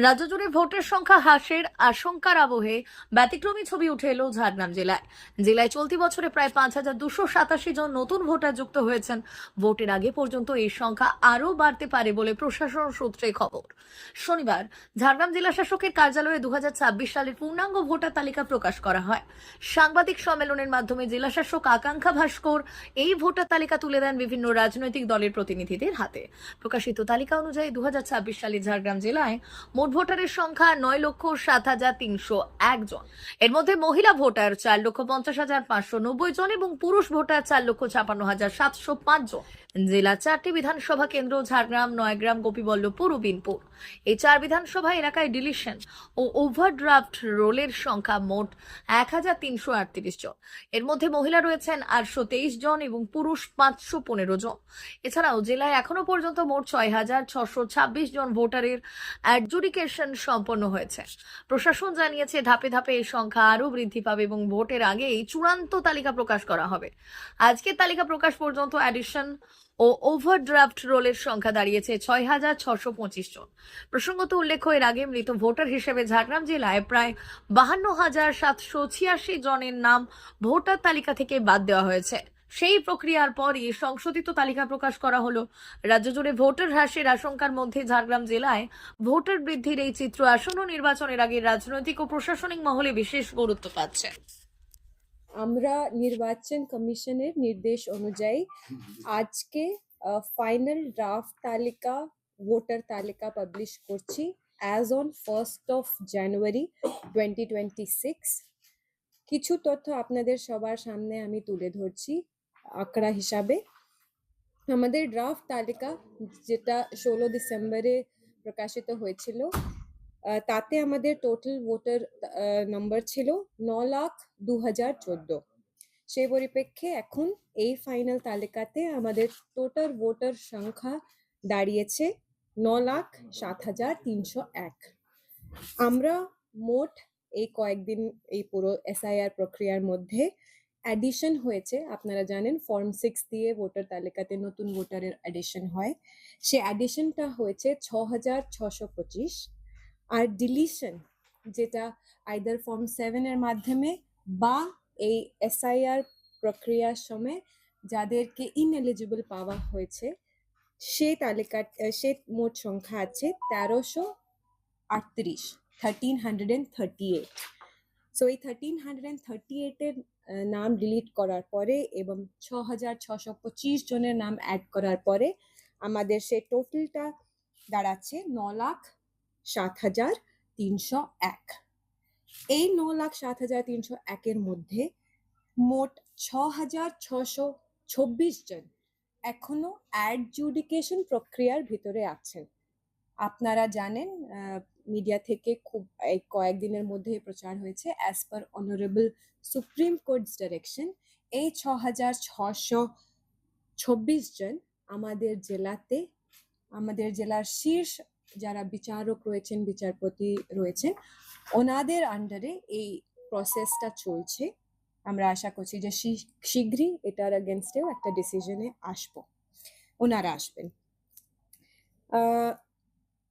রাজ্য জুড়ে ভোটের সংখ্যা হ্রাসের আশঙ্কার আবহে ব্যতিক্রমী ছবি উঠে এলো ঝাড়গ্রাম জেলায় চলতি বছরে প্রায় 5,287 জন নতুন ভোটার যুক্ত হয়েছেন। ভোটের আগে পর্যন্ত এই সংখ্যা আরও বাড়তে পারে বলে প্রশাসন সূত্রে খবর। শনিবার ঝাড়গ্রাম জেলা শাসকের কার্যালয়ে 2026 সালের পূর্ণাঙ্গ ভোটার তালিকা প্রকাশ করা হয়। সাংবাদিক সম্মেলনের মাধ্যমে জেলা শাসক আকাঙ্ক্ষা ভাস্কর এই ভোটার তালিকা তুলে দেন বিভিন্ন রাজনৈতিক দলের প্রতিনিধিদের হাতে। প্রকাশিত তালিকা অনুযায়ী 2026 সালে ঝাড়গ্রাম জেলায় মোট ভোটারের সংখ্যা 9,07,301 জন। এর মধ্যে মহিলা ভোটার 4,50,590 জন এবং পুরুষ ভোটার 4,56,705 জন। জেলা 4টি বিধানসভা কেন্দ্র ঝাড়গ্রাম, নয়গ্রাম, গোপীবল্লভপুর ও বিনপুর। এই 4 বিধানসভা এলাকায় ডিলিশন ও ওভারড্রাফট রোলের সংখ্যা মোট 1,338 জন। এর মধ্যে মহিলা রয়েছেন 823 জন এবং পুরুষ 515 জন। এছাড়াও জেলায় এখনো পর্যন্ত মোট 6,626 জন ভোটারের অ্যাডজুডিকেশন সম্পন্ন হয়েছে। প্রশাসন জানিয়েছে ধাপে ধাপে এই সংখ্যা আরও বৃদ্ধি পাবে এবং ভোটের আগেই চূড়ান্ত তালিকা প্রকাশ করা হবে। আজকের তালিকা প্রকাশ পর্যন্ত অ্যাডিশন ও ওভারড্রাফট রোলের সংখ্যা দাঁড়িয়েছে 6,625 জন। প্রসঙ্গত উল্লেখ্য, এর আগে মৃত ভোটার হিসেবে ঝাড়গ্রাম জেলায় প্রায় 52,786 জনের নাম ভোটার তালিকা থেকে বাদ দেওয়া হয়েছে। সেই প্রক্রিয়ার পরই সংশোধিত তালিকা প্রকাশ করা হলো। রাজ্য জুড়ে ভোটার হ্রাসের আশঙ্কার মধ্যে ঝাড়গ্রাম জেলায় ভোটার বৃদ্ধির এই চিত্র আসন্ন নির্বাচনের আগে রাজনৈতিক ও প্রশাসনিক মহলে বিশেষ গুরুত্ব পাচ্ছে। আমরা নির্বাচন কমিশনের নির্দেশ অনুযায়ী আজকে ফাইনাল ড্রাফট তালিকা ভোটার তালিকা পাবলিশ করছি as on 1st of January 2026। কিছু তথ্য আপনাদের সবার সামনে আমি তুলে ধরছি আঁকড়া হিসাবে। আমাদের ড্রাফট তালিকা যেটা 16 ডিসেম্বরে প্রকাশিত হয়েছিল, তাতে আমাদের টোটাল ভোটার নাম্বার ছিল 9,02,014। সেই পরিপ্রেক্ষে এখন এই ফাইনাল তালিকাতে আমাদের টোটাল ভোটার সংখ্যা দাঁড়িয়েছে 9,07,301। আমরা মোট এই কয়েকদিন এই পুরো SIR প্রক্রিয়ার মধ্যে অ্যাডিশন হয়েছে। আপনারা জানেন ফর্ম 6 দিয়ে ভোটার তালিকাতে নতুন ভোটারের অ্যাডিশন হয়। সে অ্যাডিশনটা হয়েছে 6,625। আর ডিলিশন যেটা আইদার ফর্ম 7 এর মাধ্যমে বা এই SIR প্রক্রিয়ার সময় যাদেরকে ইনএলিজিবল পাওয়া হয়েছে, সেই তালিকা সে মোট সংখ্যা আছে 1,338, 1,338। সো এই 1,338 এর নাম ডিলিট করার পরে এবং 6,625 জনের নাম অ্যাড করার পরে আমাদের সেই টোটালটা দাঁড়াচ্ছে 9,07,301। এই 9,07,301 এর মধ্যে মোট 6,626 জন এখনো অ্যাডজুডিকেশন প্রক্রিয়ার ভিতরে আছেন। আপনারা জানেন মিডিয়া থেকে খুব এই কয়েকদিনের মধ্যে প্রচার হয়েছে as per honourable supreme court's direction এই 6,626 জন আমাদের জেলাতে, আমাদের জেলার শীর্ষ যারা বিচারক রয়েছেন, বিচারপতি রয়েছেন, ওনাদের আন্ডারে এই প্রসেসটা চলছে। আমরা আশা করছি যে শীঘ্রই এটার এগেনস্টেও একটা ডিসিশনে আসবো, ওনারা আসবেন।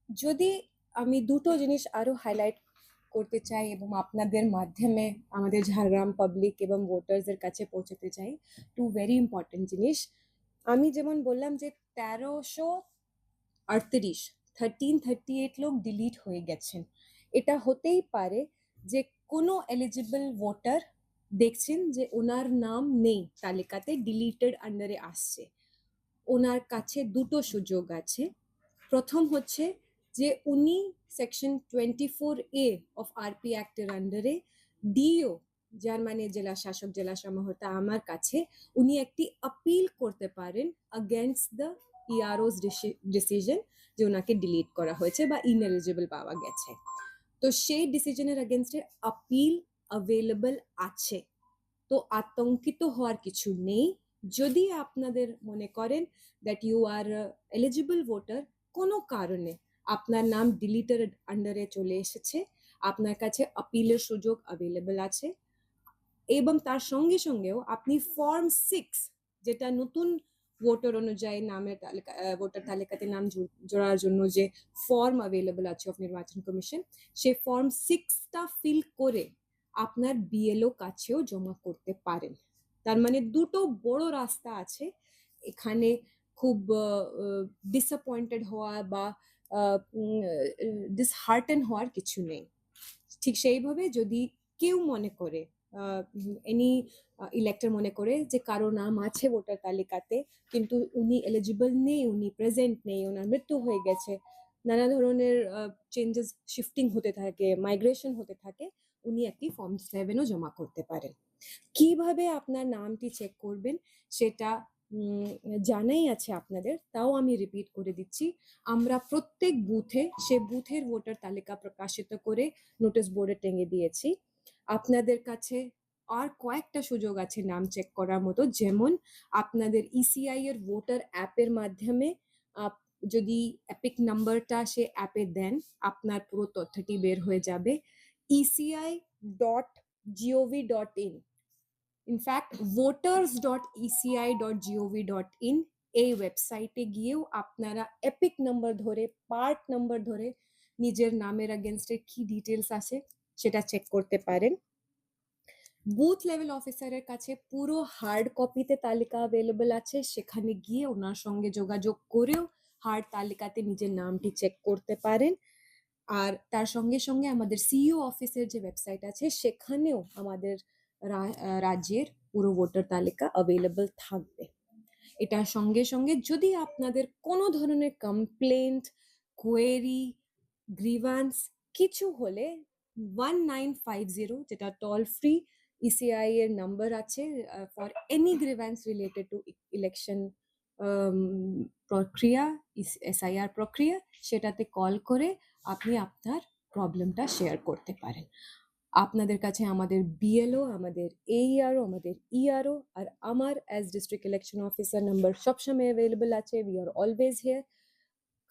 যদি আমি দুটো জিনিস আরো হাইলাইট করতে চাই এবং আপনাদের মাধ্যমে আমাদের ঝাড়গ্রাম পাবলিক এবং ভোটার্সদের কাছে পৌঁছতে চাই, টু ভেরি ইম্পর্টেন্ট জিনিস। আমি যেমন বললাম যে 1,338 1,338 লোক ডিলিট হয়ে গেছেন। এটা হতেই পারে যে কোনো এলিজিবল ভোটার দেখছেন যে ওনার নাম নেই তালিকাতে, ডিলিটেড আন্ডারে আসছে। ওনার কাছে দুটো সুযোগ আছে। প্রথম হচ্ছে যে উনি সেকশন 24A অফ RP অ্যাক্টের আন্ডারে ডিও, যার মানে জেলা শাসক, জেলা সমাহর্তা, আমার কাছে উনি একটি আপিল করতে পারেন আগেনস্ট দ্য ERO's ডিসিশন যে ওনাকে ডিলিট করা হয়েছে বা ইনএলিজিবল পাওয়া গেছে। তো সেই ডিসিশনের আগেনস্টে আপিল অ্যাভেলেবল আছে। তো আতঙ্কিত হওয়ার কিছু নেই। যদি আপনাদের মনে করেন that you are eligible voter, কোনো কারণে আপনার নাম ডিলিটের আন্ডারে চলে এসেছে, আপনার কাছে আপিলের সুযোগ অ্যাভেলেবল আছে এবং তার সঙ্গে সঙ্গেও আপনি ফর্ম 6 যেটা নতুন ভোটার অনুযায়ী নামের তালিকা ভোটার তালিকাতে নাম জোড়ার জন্য যে ফর্ম অ্যাভেলেবল আছে অফ নির্বাচন কমিশন, সেই ফর্ম 6টা ফিল করে আপনার বিএলও কাছেও জমা করতে পারেন। তার মানে দুটো বড় রাস্তা আছে এখানে। খুব ডিসঅ্যাপয়েন্টেড হওয়া বা ডিসহার্টেন হওয়ার কিছু নেই। ঠিক সেইভাবে যদি কেউ মনে করে এনি ইলেক্টর মনে করে যে কারো নাম আছে ভোটার তালিকাতে কিন্তু উনি এলিজিবল নেই, উনি প্রেজেন্ট নেই, ওনার মৃত্যু হয়ে গেছে, নানা ধরনের চেঞ্জেস শিফটিং হতে থাকে, মাইগ্রেশন হতে থাকে, উনি একটি ফর্ম 7ও জমা করতে পারেন। কিভাবে আপনার নামটি চেক করবেন সেটা জানাই আছে আপনাদের, তাও আমি রিপিট করে দিচ্ছি। আমরা প্রত্যেক বুথে সে বুথের ভোটার তালিকা প্রকাশিত করে নোটিশ বোর্ডে টেঙে দিয়েছি। আপনাদের কাছে আর কয়েকটা সুযোগ আছে নাম চেক করার মতো, যেমন আপনাদের ইসিআই এর ভোটার অ্যাপের মাধ্যমে যদি এপিক নাম্বারটা সে অ্যাপে দেন আপনার পুরো তথ্যটি বের হয়ে যাবে। eci.gov.in, ইনফ্যাক্ট voters.eci.gov.in এই ওয়েবসাইটে গিয়েও আপনারা এপিক নাম্বার ধরে, পার্ট নাম্বার ধরে নিজের নামের এগেনস্টে কি ডিটেলস আছে সেটা চেক করতে পারেন। বুথ লেভেল অফিসারের কাছে পুরো হার্ড কপিতে তালিকা অ্যাভেলেবল আছে, সেখানে গিয়ে ওনার সঙ্গে যোগাযোগ করেও হার্ড তালিকাতে নিজের নামটি চেক করতে পারেন। আর তার সঙ্গে সঙ্গে আমাদের সিইও অফিসের যে ওয়েবসাইট আছে সেখানেও আমাদের রাজ্যের পুরো ভোটার তালিকা অ্যাভেলেবল থাকবে। এটার সঙ্গে সঙ্গে যদি আপনাদের কোনো ধরনের কমপ্লেন্ট, কোয়েরি, গ্রিভান্স কিছু হলে 1950 যেটা টোল ফ্রি ইসিআই এর নাম্বার আছে for any grievance related to election প্রক্রিয়া, এসআইআর প্রক্রিয়া, সেটাতে কল করে আপনি আপনার প্রবলেমটা শেয়ার করতে পারেন। আপনাদের কাছে আমাদের বিএলও, আমাদের এইআরও, আমাদের ইআরও আর আমার as district election officer number সবসময় অ্যাভেলেবল আছে। We are always here.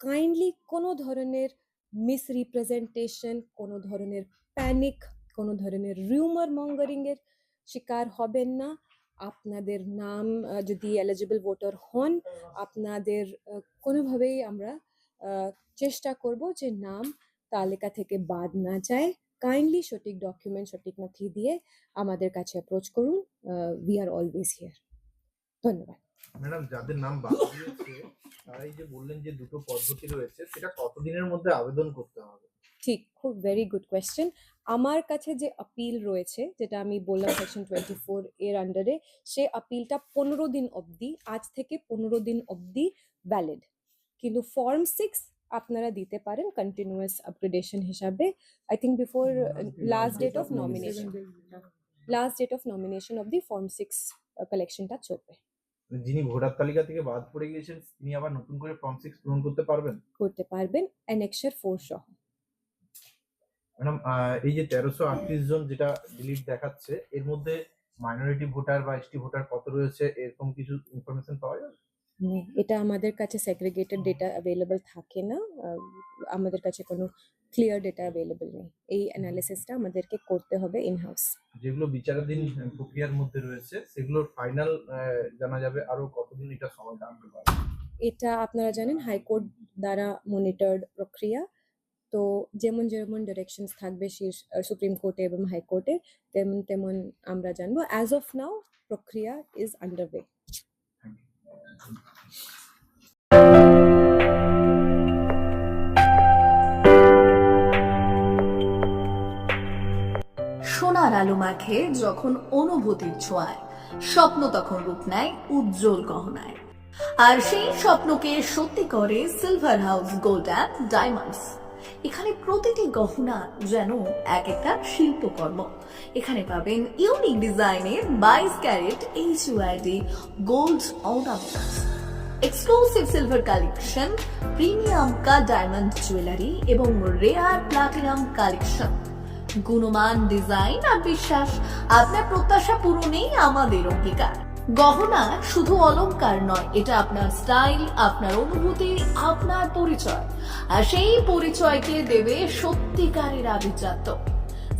Kindly কোনো ধরনের মিসরিপ্রেজেন্টেশন, কোনো ধরনের প্যানিক, কোনো ধরনের রিউমার মঙ্গারিং এর শিকার হবেন না। আপনাদের নাম যদি এলিজিবল ভোটার হন, আপনাদের কোনোভাবেই আমরা চেষ্টা করব যে নাম তালিকা থেকে বাদ না যায়। কাইন্ডলি সঠিক ডকুমেন্ট, সঠিক নথি দিয়ে আমাদের কাছে অ্যাপ্রোচ করুন। We are always here. ধন্যবাদ। ম্যাডাম, যাদের নাম বাদ দিয়েছে তারাই যে বললেন যে দুটো পদ্ধতি রয়েছে, সেটা কতদিনের মধ্যে আবেদন করতে হবে? ঠিক, খুব ভেরি গুড কোয়েশ্চেন। আমার কাছে যে আপিল রয়েছে, যেটা আমি বললাম সেকশন 24 এর আন্ডারে, সে আপিলটা 15 দিন অবধি, আজ থেকে 15 দিন অবধি ভ্যালিড। কিন্তু ফর্ম 6 আপনারা দিতে পারেন কন্টিনিউয়াস আপগ্রেডেশন হিসাবে, I think before last date of nomination. Last date of nomination অবধি ফর্ম 6 কালেকশনটা চলবে। যিনি ভোটার তালিকা থেকে বাদ পড়ে গিয়েছেন তিনি আবার নতুন করে ফর্ম 6 পূরণ করতে পারবেন? করতে পারবেন, অ্যানেক্সার 4 সহ। ম্যাডাম, এই যে 1338 জন যেটা ডিলিট দেখাচ্ছে, এর মধ্যে মাইনরিটি ভোটার বা এসটি ভোটার কত রয়েছে এরকম কিছু ইনফরমেশন পাওয়া যাবে? এটা আমাদের কাছে সেগ্রিগেটেড ডেটা অ্যাভেলেবল থাকে না, আমাদের কাছে কোনো ক্লিয়ার ডেটা অ্যাভেলেবল নেই। এই অ্যানালিসিসটা আমাদেরকে করতে হবে ইন হাউস। যেগুলো বিচারাধীন প্রক্রিয়ার মধ্যে রয়েছে সেগুলোর ফাইনাল জানা যাবে আরো কতদিন এটা সময় লাগতে পারে? এটা আপনারা জানেন হাইকোর্ট দ্বারা মনিটরড প্রক্রিয়া, তো যেমন যেমন ডিরেকশনস থাকবে সুপ্রিম কোর্টে এবং হাইকোর্টে তেমন তেমন আমরা জানবো। অ্যাজ অফ নাও প্রক্রিয়া ইজ আন্ডারওয়ে। সোনার আলো মাখে যখন অনুভূতির ছোঁয়ায়, স্বপ্ন তখন রূপ নেয় উজ্জ্বল গহনায়। আর সেই স্বপ্নকে সত্যি করে silver house gold and diamonds. এখানে প্রতিটি গহনা যেন এক একটা শিল্পকর্ম। এখানে পাবেন ইউনিক ডিজাইনের 22 carat HUID gold ornaments, exclusive silver collection, premium cut diamond jewellery এবং রেয়ার প্লাটিনাম কালেকশন। গুণমান, ডিজাইন আর বিশ্বাস, আপনার প্রত্যাশা পূরণেই আমাদের অঙ্গীকার। গহনা শুধু অলংকার নয়, এটা আপনার স্টাইল, আপনার অনুভূতি, আপনার পরিচয়। আর সেই পরিচয়কে দেবে সত্যিকারের আভিজাত্য।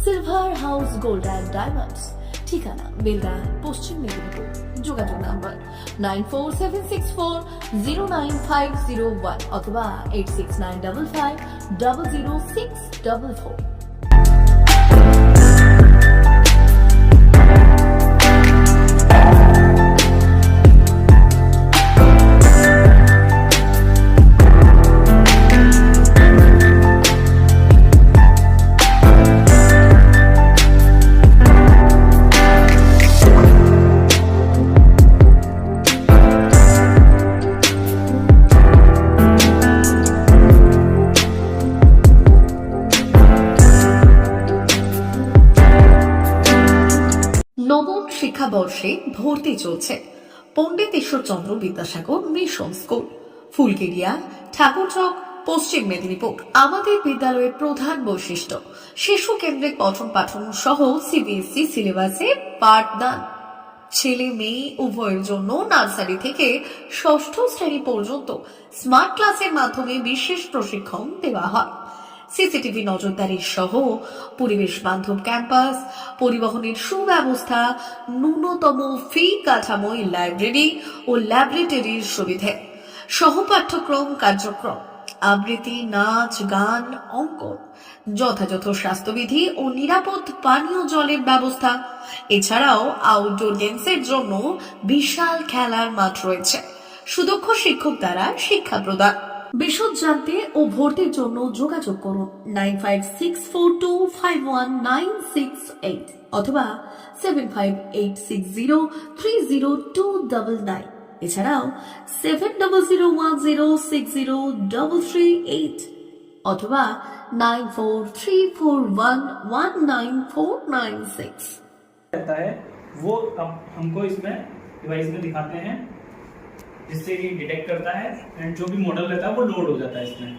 Silver house gold and diamonds, ঠিকানা বেলডা, পশ্চিম মেদিনীপুর। যোগাযোগ নাম্বার 9476409501 অথবা 8695500644। নবম শিক্ষাবর্ষে ভর্তি চলছে পণ্ডিত ঈশ্বরচন্দ্র বিদ্যাসাগর মিশন স্কুল, ফুলকেরিয়া, ঠাকুরচক, পশ্চিম মেদিনীপুর। আমাদের বিদ্যালয়ের প্রধান বৈশিষ্ট্য শিশু কেন্দ্রিক পঠন পাঠন সহ সিবিএসই সিলেবাসে পাঠদান। ছেলে মেয়ে উভয়ের জন্য নার্সারি থেকে ষষ্ঠ শ্রেণী পর্যন্ত স্মার্ট ক্লাসের মাধ্যমে বিশেষ প্রশিক্ষণ দেওয়া হয়। সিসিটিভি নজরদারি সহ পরিবেশ বান্ধব ক্যাম্পাস, পরিবহনের সুব্যবস্থা, ন্যূনতম ফি কাঠামোয় লাইব্রেরি ও ল্যাবরেটরির সুবিধে, সহপাঠ্যক্রম কার্যক্রম, আবৃত্তি, নাচ, গান, অঙ্কন, যথাযথ স্বাস্থ্যবিধি ও নিরাপদ পানীয় জলের ব্যবস্থা। এছাড়াও আউটডোর গেমসের জন্য বিশাল খেলার মাঠ রয়েছে। সুদক্ষ শিক্ষক দ্বারা শিক্ষা প্রদান। বিশদ জানতে ও ভর্তির জন্য যোগাযোগ করুন 9564251968 অথবা 7586030299। এছাড়াও 7001060338 অথবা 9434119496। रहता है वो अब हमको इसमें डिवाइस में दिखाते हैं, जिससे ये डिटेक्ट करता है एंड जो भी मॉडल रहता है वो लोड हो जाता है इसमें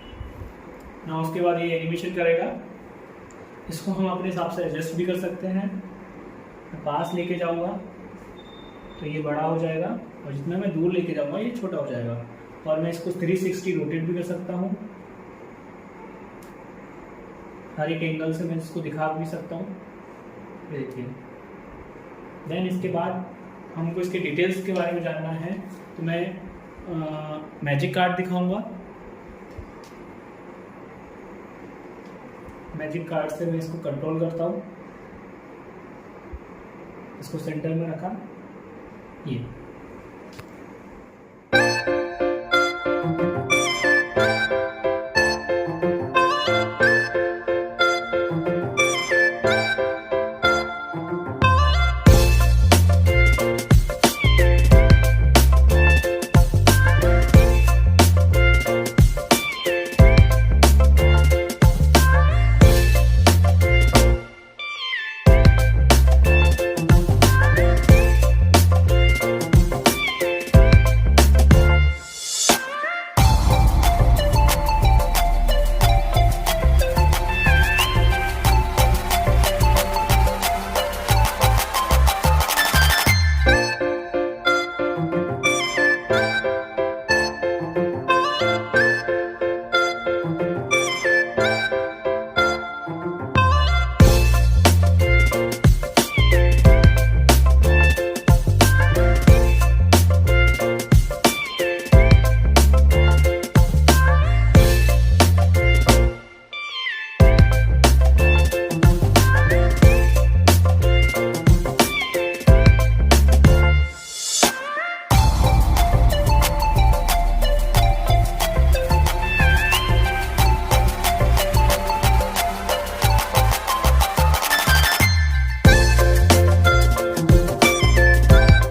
ना। उसके बाद ये एनिमेशन करेगा। इसको हम अपने हिसाब से एडजस्ट भी कर सकते हैं। मैं पास लेके जाऊंगा तो ये बड़ा हो जाएगा और जितना मैं दूर लेके जाऊंगा ये छोटा हो जाएगा। और मैं इसको 360 रोटेट भी कर सकता हूँ। हर एक एंगल से मैं इसको दिखा भी सकता हूँ। देखिए, देन इसके बाद हमको इसके डिटेल्स के बारे में जानना है तो मैं मैजिक कार्ड दिखाऊंगा। मैजिक कार्ड से मैं इसको कंट्रोल करता हूँ। इसको सेंटर में रखा, ये